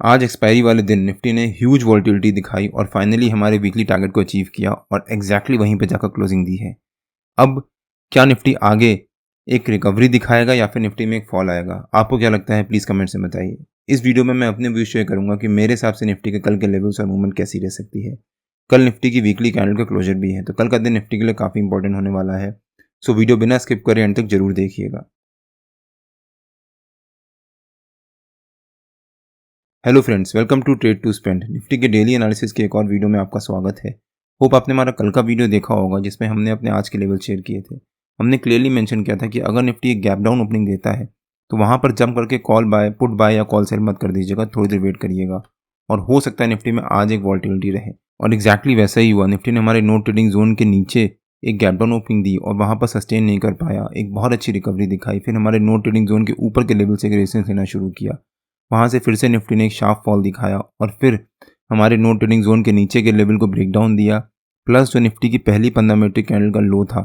आज एक्सपायरी वाले दिन निफ्टी ने ह्यूज वॉल्टिलिटी दिखाई और फाइनली हमारे वीकली टारगेट को अचीव किया और एग्जैक्टली वहीं पे जाकर क्लोजिंग दी है। अब क्या निफ्टी आगे एक रिकवरी दिखाएगा या फिर निफ्टी में एक फॉल आएगा? आपको क्या लगता है? प्लीज़ कमेंट से बताइए। इस वीडियो में मैं अपने व्यू शेयर करूंगा कि मेरे हिसाब से निफ्टी के कल के लेवल्स और मूवमेंट कैसी रह सकती है। कल निफ्टी की वीकली कैंडल का क्लोजर भी है, तो कल का दिन निफ्टी के लिए काफ़ी इंपॉर्टेंट होने वाला है। सो वीडियो बिना स्किप करे एंड तक जरूर देखिएगा। Hello friends, welcome to trade to spend. Nifty के डेली एनालिसिस के एक और वीडियो में आपका स्वागत है। होप आपने हमारा कल का वीडियो देखा होगा जिसमें हमने अपने आज के लेवल शेयर किए थे। हमने क्लियरली मेंशन किया था कि अगर निफ्टी एक गैप डाउन ओपनिंग देता है तो वहां पर जंप करके कॉल बाय, पुट बाय या कॉल सेल मत कर दीजिएगा, थोड़ी देर वेट करिएगा और हो सकता है निफ्टी में आज एक वॉल्टिलिटी रहे। और एग्जैक्टली वैसा ही हुआ। निफ्टी ने हमारे नो ट्रेडिंग जोन के नीचे एक गैप डाउन ओपनिंग दी और वहां पर सस्टेन नहीं कर पाया, एक बहुत अच्छी रिकवरी दिखाई, फिर हमारे नो ट्रेडिंग जोन के ऊपर के लेवल से एक रेजिस्टेंस लेना शुरू किया। वहाँ से फिर से निफ्टी ने एक शार्प फॉल दिखाया और फिर हमारे नो ट्रेडिंग जोन के नीचे के लेवल को ब्रेक डाउन दिया। प्लस जो निफ्टी की पहली 15 मिनट कैंडल का लो था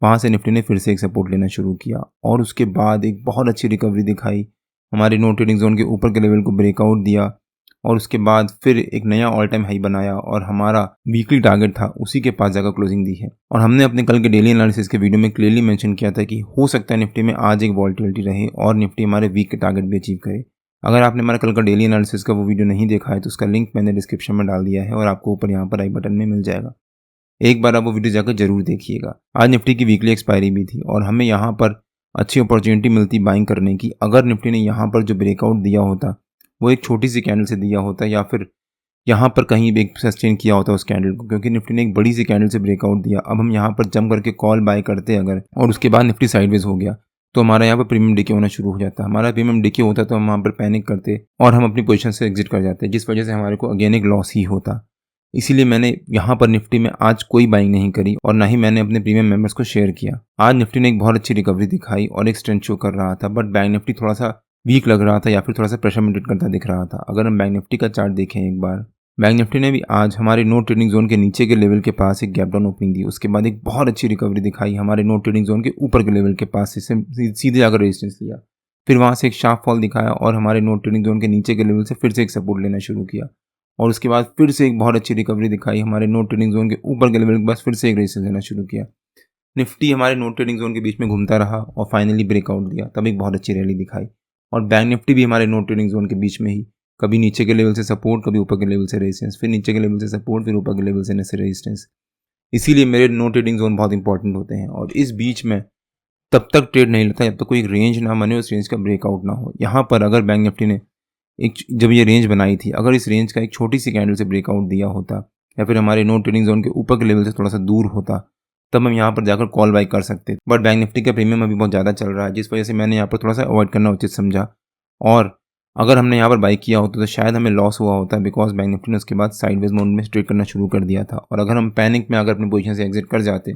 वहाँ से निफ्टी ने फिर से एक सपोर्ट लेना शुरू किया और उसके बाद एक बहुत अच्छी रिकवरी दिखाई, हमारे नो ट्रेडिंग जोन के ऊपर के लेवल को ब्रेकआउट दिया और उसके बाद फिर एक नया ऑल टाइम हाई बनाया और हमारा वीकली टारगेट था उसी के पास जाकर क्लोजिंग दी है। और हमने अपने कल के डेली एनालिसिस के वीडियो में क्लियरली मेंशन किया था कि हो सकता है निफ्टी में आज एक वॉल्टिलिटी रहे और निफ्टी हमारे वीक के टारगेट भी अचीव करे। अगर आपने हमारा कल का डेली एनालिसिस का वो वीडियो नहीं देखा है तो उसका लिंक मैंने डिस्क्रिप्शन में डाल दिया है और आपको ऊपर यहाँ पर आई बटन में मिल जाएगा। एक बार आप वो वीडियो जाकर जरूर देखिएगा। आज निफ्टी की वीकली एक्सपायरी भी थी और हमें यहाँ पर अच्छी अपॉर्चुनिटी मिलती बाइंग करने की। अगर निफ्टी ने यहाँ पर जो ब्रेकआउट दिया होता वो एक छोटी सी कैंडल से दिया होता या फिर यहाँ पर कहीं भी एक सस्टेन किया होता उस कैंडल को, क्योंकि निफ्टी ने एक बड़ी सी कैंडल से ब्रेकआउट दिया। अब हम यहाँ पर जंप करके कॉल बाय करते अगर और उसके बाद निफ्टी साइडवेज हो गया तो हमारा यहाँ पर प्रीमियम डिके होना शुरू हो जाता। हमारा प्रीमियम डिके होता तो हम वहाँ पर पैनिक करते और हम अपनी पोजीशन से एग्जिट कर जाते, जिस वजह से हमारे को अगेन एक लॉस ही होता। इसीलिए मैंने यहाँ पर निफ्टी में आज कोई बाइंग नहीं करी और ना ही मैंने अपने प्रीमियम मेंबर्स को शेयर किया। आज निफ्टी ने एक बहुत अच्छी रिकवरी दिखाई और एक स्ट्रेंथ शो कर रहा था, बट बैंक निफ्टी थोड़ा सा वीक लग रहा था या फिर थोड़ा सा प्रेशर मेंटेन करता दिख रहा था। अगर हम बैंक निफ्टी का चार्ट देखें एक बार, बैंक निफ्टी ने भी आज हमारे नो ट्रेडिंग जोन के नीचे के लेवल के पास एक गैप डाउन ओपनिंग दी, उसके बाद एक बहुत अच्छी रिकवरी दिखाई, हमारे नो ट्रेडिंग जोन के ऊपर के लेवल के पास से सीधे जाकर रेजिस्टेंस लिया, फिर वहां से एक शार्प फॉल दिखाया और हमारे नो ट्रेडिंग जोन के नीचे के लेवल से फिर से एक सपोर्ट लेना शुरू किया और उसके बाद फिर से एक बहुत अच्छी रिकवरी दिखाई, हमारे नो ट्रेडिंग जोन के ऊपर के लेवल के पास फिर से एक रेजिस्टेंस लेना शुरू किया। निफ्टी हमारे नो ट्रेडिंग जोन के बीच में घूमता रहा और फाइनली ब्रेकआउट दिया, तब एक बहुत अच्छी रैली दिखाई। और बैंक निफ्टी भी हमारे नो ट्रेडिंग जोन के बीच में ही कभी नीचे के लेवल से सपोर्ट, कभी ऊपर के लेवल से रेजिस्टेंस, फिर नीचे के लेवल से सपोर्ट, फिर ऊपर के लेवल से रेजिस्टेंस। इसीलिए मेरे नो ट्रेडिंग जोन बहुत इंपॉर्टेंट होते हैं और इस बीच में तब तक ट्रेड नहीं लेता जब तक कोई रेंज ना बने, उस रेंज का ब्रेकआउट ना हो। यहाँ पर अगर बैंक निफ्टी ने जब ये रेंज बनाई थी, अगर इस रेंज का एक छोटी सी कैंडल से ब्रेकआउट दिया होता या फिर हमारे नो ट्रेडिंग जोन के ऊपर के लेवल से थोड़ा सा दूर होता, तब हम यहाँ पर जाकर कॉल बाय कर सकते। बट बैंक निफ्टी का प्रीमियम अभी बहुत ज़्यादा चल रहा है, जिस वजह से मैंने यहाँ पर थोड़ा सा अवॉइड करना उचित समझा। और अगर हमने यहाँ पर बाई किया होता तो शायद हमें लॉस हुआ होता, बिकॉज बैंक निफ्टी ने उसके बाद साइडवेज मोड में ट्रेड करना शुरू कर दिया था और अगर हम पैनिक में अगर अपनी पोजीशन से एग्जिट कर जाते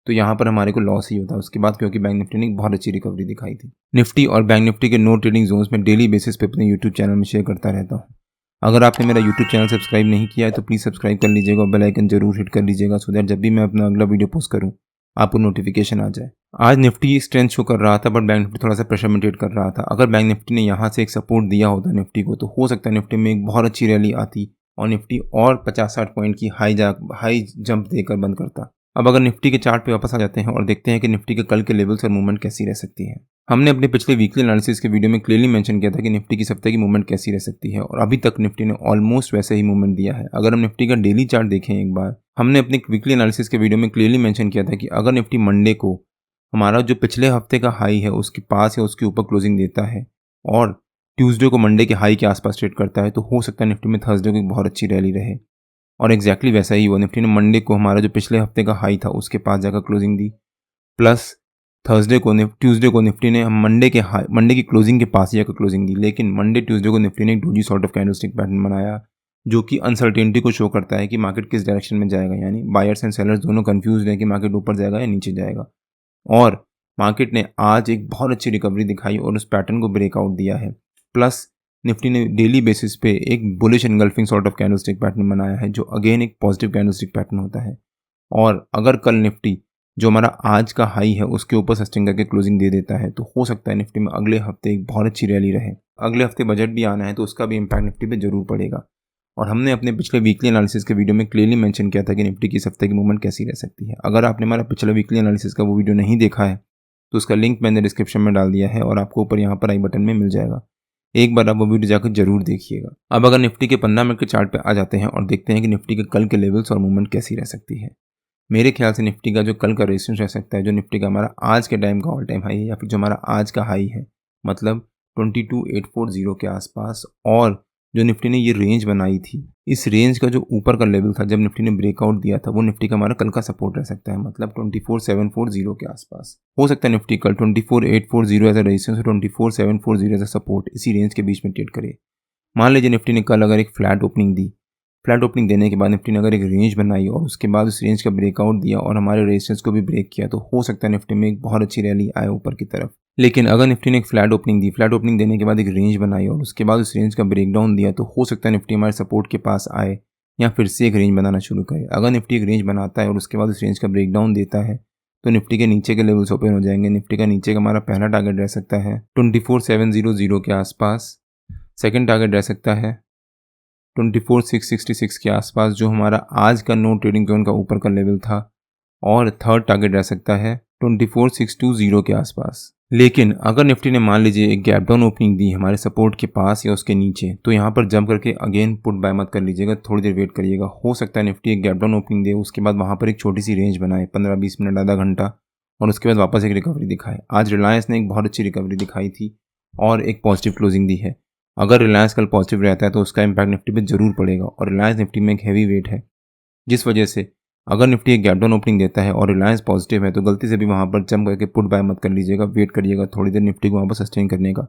तो यहाँ पर हमारे को लॉस ही होता उसके बाद, क्योंकि बैंक निफ्टी ने एक बहुत अच्छी रिकवरी दिखाई थी। निफ्टी और बैंक निफ्टी के नो ट्रेडिंग जोन्स में डेली बेसिस पे अपने यूट्यूब चैनल में शेयर करता रहता हूँ। अगर आपने मेरा यूट्यूब चैनल सब्सक्राइब नहीं किया है तो प्लीज़ सब्सक्राइब कर लीजिएगा और बेल आइकन जरूर हिट कर लीजिएगा, सो दैट जब भी मैं अपना अगला वीडियो पोस्ट करूँ आपको नोटिफिकेशन आ जाए। आज निफ्टी स्ट्रेंथ शो कर रहा था बट बैंक निफ्टी थोड़ा सा प्रेशर मेंटेन कर रहा था। अगर बैंक निफ्टी ने यहाँ से एक सपोर्ट दिया होता निफ्टी को तो हो सकता है निफ्टी में एक बहुत अच्छी रैली आती और निफ्टी और 50-60 पॉइंट की हाई जंप देकर बंद करता। अब अगर निफ्टी के चार्ट पे वापस आ जाते हैं और देखते हैं कि निफ्टी के कल के लेवल्स और मूवमेंट कैसी रह सकती है। हमने अपने पिछले वीकली एनालिसिस के वीडियो में क्लियरली मेंशन किया था कि निफ्टी की सप्ताह की मूवमेंट कैसी रह सकती है और अभी तक निफ्टी ने ऑलमोस्ट वैसे ही मूवमेंट दिया है। अगर हम निफ्टी का डेली चार्ट देखें एक बार, हमने अपने वीकली एनालिसिस के वीडियो में क्लियरली मेंशन किया था कि अगर निफ्टी मंडे को हमारा जो पिछले हफ्ते का हाई है उसके पास या उसके ऊपर क्लोजिंग देता है और ट्यूसडे को मंडे के हाई के आसपास ट्रेड करता है तो हो सकता है निफ्टी में थर्सडे को एक बहुत अच्छी रैली रहे और एग्जैक्टली वैसा ही हुआ। निफ्टी ने मंडे को हमारा जो पिछले हफ्ते का हाई था उसके पास जाकर क्लोजिंग दी, प्लस ट्यूसडे को निफ्टी ने मंडे की क्लोजिंग के पास ही जाकर क्लोजिंग दी। लेकिन मंडे ट्यूसडे को निफ्टी ने एक doji sort of candlestick pattern बनाया जो कि अनसर्टेनिटी को शो करता है कि मार्केट किस डायरेक्शन में जाएगा, यानी बायर्स एंड सेलर्स दोनों कंफ्यूज हैं कि मार्केट ऊपर जाएगा या नीचे जाएगा। और मार्केट ने आज एक बहुत अच्छी रिकवरी दिखाई और उस पैटर्न को ब्रेकआउट दिया है। प्लस निफ्टी ने डेली बेसिस पे एक bullish engulfing sort of candlestick pattern बनाया है जो अगेन एक पॉजिटिव कैंडलस्टिक पैटर्न होता है। और अगर कल निफ्टी जो हमारा आज का हाई है उसके ऊपर सस्टेन करके क्लोजिंग दे देता है तो हो सकता है निफ्टी में अगले हफ्ते एक बहुत अच्छी रैली रहे। अगले हफ्ते बजट भी आना है तो उसका भी इम्पैक्ट निफ्टी पे जरूर पड़ेगा। और हमने अपने पिछले वीकली एनालिसिस के वीडियो में क्लियरली मेंशन किया था कि निफ्टी की इस हफ्ते की मूवमेंट कैसी रह सकती है। अगर आपने हमारा पिछला वीकली एनालिसिस का वो वीडियो नहीं देखा है तो उसका लिंक मैंने डिस्क्रिप्शन में डाल दिया है और आपको ऊपर यहाँ पर आई बटन में मिल जाएगा। एक बार आप वो वीडियो जाकर जरूर देखिएगा। अब अगर निफ्टी के 15 मिनट के चार्ट पे आ जाते हैं और देखते हैं कि निफ्टी के कल के लेवल्स और मूवमेंट कैसी रह सकती है। मेरे ख्याल से निफ्टी का जो कल का रेजिस्टेंस रह सकता है, जो निफ्टी का हमारा आज के टाइम का ऑल टाइम हाई है या फिर जो हमारा आज का हाई है, मतलब 22840 के आसपास, और जो निफ्टी ने ये रेंज बनाई थी, इस रेंज का जो ऊपर का लेवल था जब निफ्टी ने ब्रेकआउट दिया था, वो निफ्टी का हमारा कल का सपोर्ट रह सकता है, मतलब 24740 के आसपास। हो सकता है निफ्टी कल 24840 एज अ रेजिस्टेंस और 24740 एज अ सपोर्ट इसी रेंज के बीच में ट्रेड करे। मान लीजिए निफ्टी ने कल अगर एक फ्लैट ओपनिंग दी, फ्लैट ओपनिंग देने के बाद निफ्टी ने अगर एक रेंज बनाई और उसके बाद उस रेंज का ब्रेकआउट दिया और हमारे रेजिस्टेंस को भी ब्रेक किया, तो हो सकता है निफ्टी में एक बहुत अच्छी रैली आए ऊपर की तरफ। लेकिन अगर निफ्टी ने एक फ्लैट ओपनिंग दी, फ्लैट ओपनिंग देने के बाद एक रेंज बनाई और उसके बाद उस रेंज का ब्रेकडाउन दिया, तो हो सकता है निफ्टी हमारे सपोर्ट के पास आए या फिर से एक रेंज बनाना शुरू करे। अगर निफ्टी एक रेंज बनाता है और उसके बाद उस रेंज का ब्रेकडाउन देता है तो निफ्टी के नीचे के लेवल्स ओपन हो जाएंगे। निफ्टी का नीचे का हमारा पहला टारगेट रह सकता है 24700 के आसपास, सेकेंड टारगेट रह सकता है 24666 के आसपास जो हमारा आज का नो ट्रेडिंग जोन का ऊपर का लेवल था, और थर्ड टारगेट रह सकता है 24620 के आसपास। लेकिन अगर निफ्टी ने मान लीजिए एक गैप डाउन ओपनिंग दी हमारे सपोर्ट के पास या उसके नीचे, तो यहाँ पर जंप करके अगेन पुट बाय मत कर लीजिएगा, थोड़ी देर वेट करिएगा। हो सकता है निफ्टी एक गैप डाउन ओपनिंग दे, उसके बाद वहाँ पर एक छोटी सी रेंज बनाए 15-20 मिनट, आधा घंटा, और उसके बाद वापस एक रिकवरी दिखाए। आज रिलायंस ने एक बहुत अच्छी रिकवरी दिखाई थी और एक पॉजिटिव क्लोजिंग दी है। अगर रिलायंस कल पॉजिटिव रहता है तो उसका इम्पैक्ट निफ्टी पे जरूर पड़ेगा, और रिलायंस निफ्टी में एक हैवी वेट है, जिस वजह से अगर निफ्टी एक गैप डाउन ओपनिंग देता है और रिलायंस पॉजिटिव है तो गलती से भी वहाँ पर जंप करके पुट बाय मत कर लीजिएगा, वेट करिएगा थोड़ी देर निफ्टी को वहाँ पर सस्टेन करने का।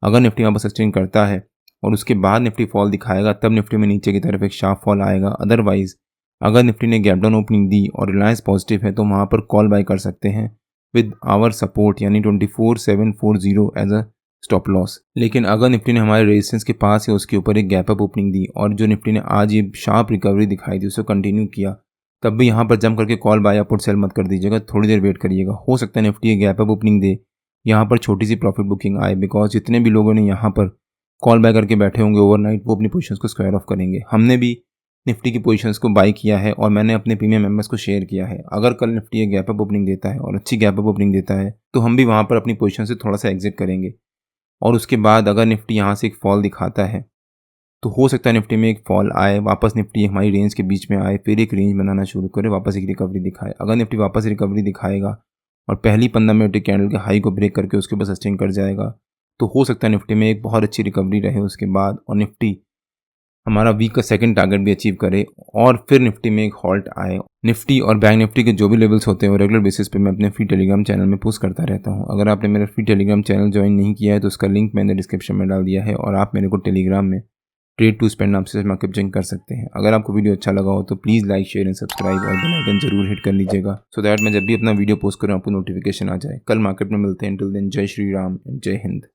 अगर निफ्टी वहाँ पर सस्टेन करता है और उसके बाद निफ्टी फॉल दिखाएगा तब निफ्टी में नीचे की तरफ एक शार्प फॉल आएगा। अदरवाइज अगर निफ्टी ने गैप डाउन ओपनिंग दी और रिलायंस पॉजिटिव है तो वहाँ पर कॉल बाय कर सकते हैं विद आवर सपोर्ट, यानी 24740 एज अ स्टॉप लॉस। लेकिन अगर निफ्टी ने हमारे रेजिस्टेंस के पास या उसके ऊपर एक गैप अप ओपनिंग दी और जो निफ्टी ने आज ये शार्प रिकवरी दिखाई थी उसे कंटिन्यू किया, तब भी यहाँ पर जंप करके कॉल बाय या पुट सेल मत कर दीजिएगा, थोड़ी देर वेट करिएगा। हो सकता है निफ्टी एक गैप अप ओपनिंग दे, यहाँ पर छोटी सी प्रॉफिट बुकिंग आए, बिकॉज जितने भी लोगों ने यहाँ पर कॉल बाय करके बैठे होंगे ओवरनाइट, वो अपनी पोजीशंस को स्क्वायर ऑफ करेंगे। हमने भी निफ्टी की पोजीशंस को बाय किया है और मैंने अपने प्रीमियम मेंबर्स को शेयर किया है। अगर कल निफ्टी एक गैप अप ओपनिंग देता है और अच्छी गैप अप ओपनिंग देता है तो हम भी वहाँ पर अपनी पोजीशन से थोड़ा सा एग्जिट करेंगे, और उसके बाद अगर निफ्टी यहाँ से एक फॉल दिखाता है तो हो सकता है निफ्टी में एक फॉल आए, वापस निफ्टी हमारी रेंज के बीच में आए, फिर एक रेंज बनाना शुरू करे, वापस एक रिकवरी दिखाए। अगर निफ्टी वापस रिकवरी दिखाएगा और पहली 15 मिनट कैंडल के हाई को ब्रेक करके उसके ऊपर सस्टेन कर जाएगा तो हो सकता है निफ्टी में एक बहुत अच्छी रिकवरी रहे उसके बाद, और निफ्टी हमारा वीक का सेकंड टारगेट भी अचीव करे और फिर निफ्टी में एक हॉल्ट आए। निफ्टी और बैंक निफ्टी के जो भी लेवल्स होते हैं वो रेगुलर बेसिस पे मैं अपने फ्री टेलीग्राम चैनल में पोस्ट करता रहता हूँ। अगर आपने मेरा फ्री टेलीग्राम चैनल ज्वाइन नहीं किया है तो उसका लिंक मैंने डिस्क्रिप्शन में डाल दिया है, और आप मेरे को टेलीग्राम में ट्रेड टू स्पेंड नाम से मार्केट ज्वाइन कर सकते हैं। अगर आपको वीडियो अच्छा लगा हो तो please like, share and subscribe और बेल आइकन जरूर हिट कर लीजिएगा, सो दैट मैं जब भी अपना वीडियो पोस्ट करूँ आपको नोटिफिकेशन आ जाए। कल मार्केट में मिलते हैं। टिल देन जय श्री राम एंड जय हिंद।